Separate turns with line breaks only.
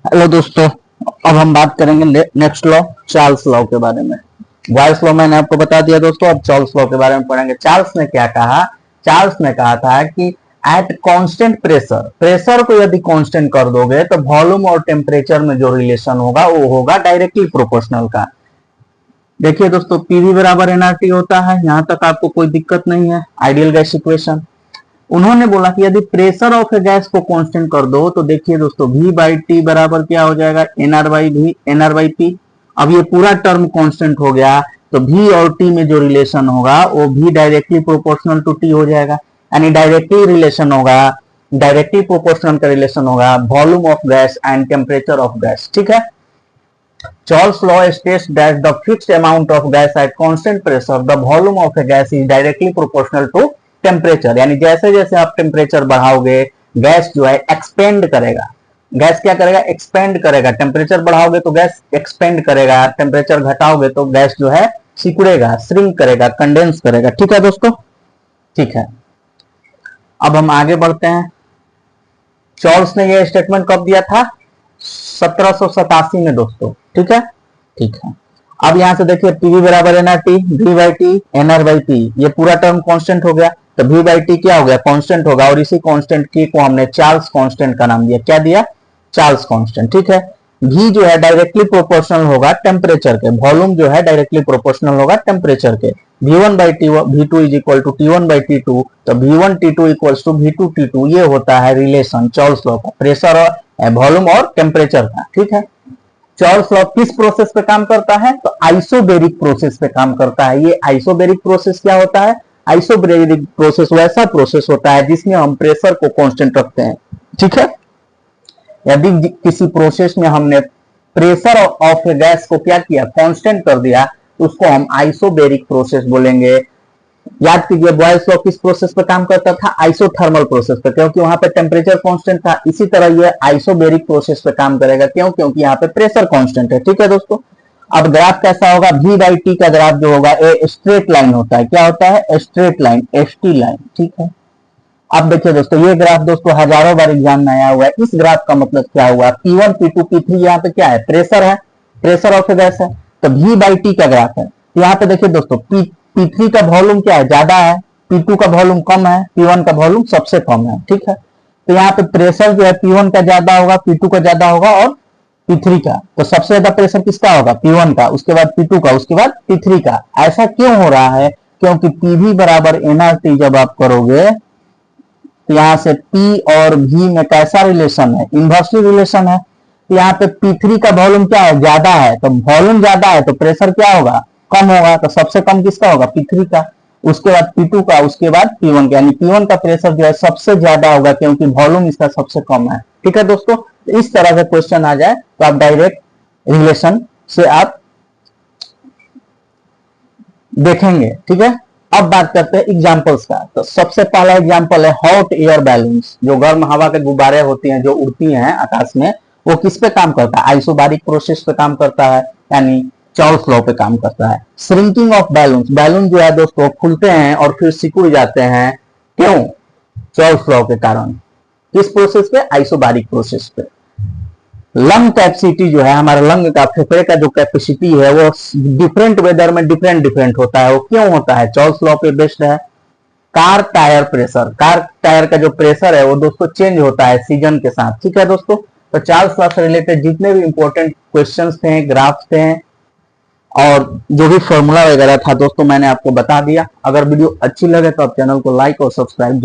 Hello दोस्तों, अब हम बात करेंगे नेक्स्ट लॉ, चार्ल्स लॉ के बारे में। बॉयल्स लॉ मैंने आपको बता दिया दोस्तों, अब चार्ल्स लॉ के बारे में पढ़ेंगे। चार्ल्स ने क्या कहा? चार्ल्स ने कहा था कि एट कांस्टेंट प्रेशर, प्रेशर को यदि कांस्टेंट कर दोगे तो वॉल्यूम और टेम्परेचर में जो रिलेशन होगा वो होगा डायरेक्टली प्रोपोर्शनल का। देखिए दोस्तों, पीवी बराबर एनआरटी होता है, यहां तक आपको कोई दिक्कत नहीं है, आइडियल गैस इक्वेशन। उन्होंने बोला कि यदि प्रेशर ऑफ ए गैस को कांस्टेंट कर दो तो देखिए दोस्तों, V बाई टी बराबर क्या हो जाएगा? NR/P। अब ये पूरा टर्म कांस्टेंट हो गया तो V और T में जो रिलेशन होगा वो V directly proportional to T हो जाएगा, यानी डायरेक्टली रिलेशन होगा, डायरेक्टली प्रोपोर्शनल का रिलेशन होगा volume of gas and temperature of gas. ठीक है। Charles law states that the fixed amount of gas at constant pressure, the volume of a gas is directly proportional to temperature। यानी जैसे जैसे आप temperature बढ़ाओगे gas जो है expand करेगा। Gas क्या करेगा? एक्सपेंड करेगा। टेम्परेचर बढ़ाओगे तो गैस एक्सपेंड करेगा, टेम्परेचर घटाओगे तो गैस जो है सिकुड़ेगा, श्रिंक करेगा, कंडेंस करेगा। ठीक है दोस्तों, ठीक है। अब हम आगे बढ़ते हैं। चार्ल्स ने यह स्टेटमेंट कब दिया था? 1787 में दोस्तों। ठीक है, ठीक है। अब यहां से देखिए, पीवी बराबर NRT, V by T, NR by P, ये पूरा टर्म कांस्टेंट हो गया तो वी बाई टी क्या हो गया? कांस्टेंट होगा, और इसी कांस्टेंट की को हमने चार्ल्स कांस्टेंट का नाम दिया। क्या दिया? Charles constant. ठीक है। वी जो है डायरेक्टली प्रोपोर्शनल होगा टेम्परेचर के, वॉल्यूम जो है डायरेक्टली प्रोपोर्शनल होगा टेम्परेचर के। V1 by V2 is equal to T1 by T2, तो V1 T2 equals to V2 T2। ये होता है रिलेशन चार्ल्स लॉ का, प्रेशर और वॉल्यूम और टेम्परेचर का। ठीक है। चार्ल्स लॉ किस प्रोसेस पे काम करता है? तो आइसोबेरिक प्रोसेस पे काम करता है। ये आइसोबेरिक प्रोसेस क्या होता है? आइसोबेरिक प्रोसेस वैसा प्रोसेस होता है जिसमें हम प्रेशर को कांस्टेंट रखते हैं। ठीक है। यदि किसी प्रोसेस में हमने प्रेशर ऑफ गैस को क्या किया? कांस्टेंट कर दिया, तो उसको हम आइसोबेरिक प्रोसेस बोलेंगे। याद कीजिए, बॉयल्स लॉ किस प्रोसेस पे काम करता था? आइसोथर्मल प्रोसेस पे, क्योंकि वहां पे टेम्परेचर कांस्टेंट था। इसी तरह ये आइसोबेरिक प्रोसेस पे काम करेगा, क्यों? क्योंकि यहाँ पे प्रेशर कांस्टेंट है। ठीक है दोस्तों। अब ग्राफ कैसा होगा? V बाई टी का ग्राफ जो होगा ए स्ट्रेट लाइन होता है। क्या होता है? Straight line, ST line. ठीक है। अब देखिए दोस्तों, ये ग्राफ दोस्तों हजारों बार एग्जाम में आया हुआ है। इस ग्राफ का मतलब क्या हुआ? P1 P2 P3 यहाँ पे क्या है? प्रेशर है, प्रेशर ऑफ गैस है, तो V बाई टी का ग्राफ है। यहाँ पे देखिए दोस्तों, P3 का वॉल्यूम क्या है? ज्यादा है, P2 का वॉल्यूम कम है, P1 का वॉल्यूम सबसे कम है। ठीक है। तो यहाँ पे प्रेशर जो है P1 का ज्यादा होगा, P2 का ज्यादा होगा और P3 का। तो सबसे ज्यादा प्रेशर किसका होगा? P1 का, उसके बाद P2 का, उसके बाद P3 का। ऐसा क्यों हो रहा है? क्योंकि PV बराबर एनआरटी जब आप करोगे तो यहां से P और V में कैसा रिलेशन है? इनवर्सली रिलेशन है। तो यहाँ पे P3 का वॉल्यूम क्या है? ज्यादा है, तो वॉल्यूम ज्यादा है तो प्रेशर क्या होगा? कम होगा। तो सबसे कम किसका होगा? P3 का, उसके बाद P2 का, उसके बाद P1 का। यानी P1 का प्रेशर जो है सबसे ज्यादा होगा, क्योंकि वॉल्यूम इसका सबसे कम है। ठीक है दोस्तों। तो इस तरह से क्वेश्चन आ जाए तो आप डायरेक्ट रिलेशन से आप देखेंगे। ठीक है। अब बात करते हैं एग्जांपल्स का। तो सबसे पहला एग्जांपल है हॉट एयर बैलून्स। जो गर्म हवा के गुब्बारे होती हैं, जो उड़ती हैं आकाश में, वो किस पे काम करता है? आइसोबारिक प्रोसेस पे काम करता है, यानी चार्ल्स लॉ पे काम करता है। श्रिंकिंग ऑफ बैलून्स, बैलून जो है दोस्तों फूलते हैं और फिर सिकुड़ जाते हैं, क्यों? चार्ल्स लॉ के कारण। किस प्रोसेस पे? आइसोबारिक प्रोसेस पे। लंग कैपेसिटी जो है, हमारे लंग का, फेफड़े का जो कैपेसिटी है, वो डिफरेंट वेदर में डिफरेंट डिफरेंट होता है। वो क्यों होता है? चार्ल्स लॉ पे बेस्ड है। Car tyre pressure, car tyre का जो प्रेशर है वो दोस्तों चेंज होता है सीजन के साथ। ठीक है दोस्तों। तो चार्ल्स लॉ से रिलेटेड जितने भी इंपॉर्टेंट क्वेश्चंस थे, ग्राफ्स थे और जो भी फॉर्मूला वगैरह था दोस्तों, मैंने आपको बता दिया। अगर वीडियो अच्छी लगे तो आप चैनल को लाइक और सब्सक्राइब